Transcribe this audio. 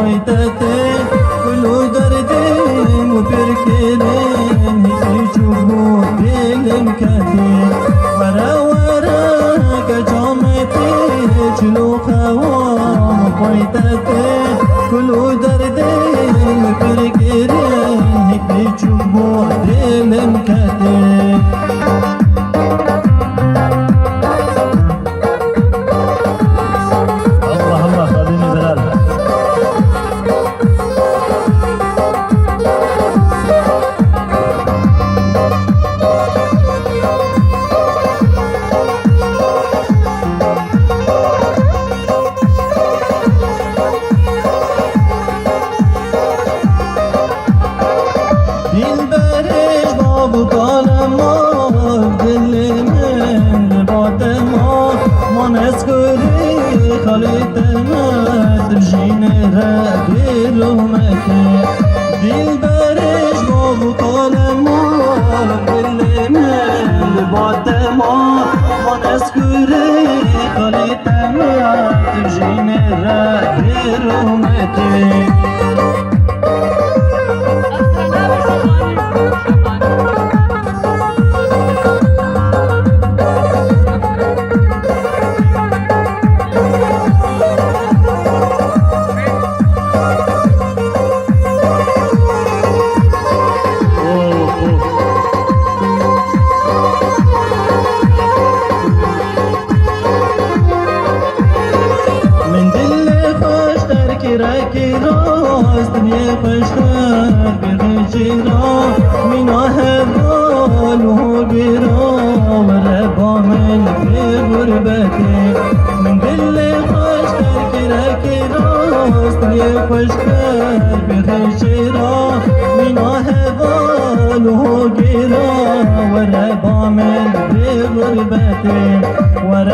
مقایتته کلو دردیم و پرکرین هیچی چوبو دلم کتی ورا ورا که جامتی چلو خوا مقایتته کلو دردیم و پرکرین هیچی چوبو دلم کتی دل برش با بکال ما دل من باد ما من اسکوری خالی تمام جین را رومتی راکی راز دنیا پشتر بغیجی را مینا هوال و بیرا و ربا من فی غربتی من دل پشتر کی راکی راز دنیا پشتر بغیجی را مینا هوال و بیرا و ربا من فی غربتی و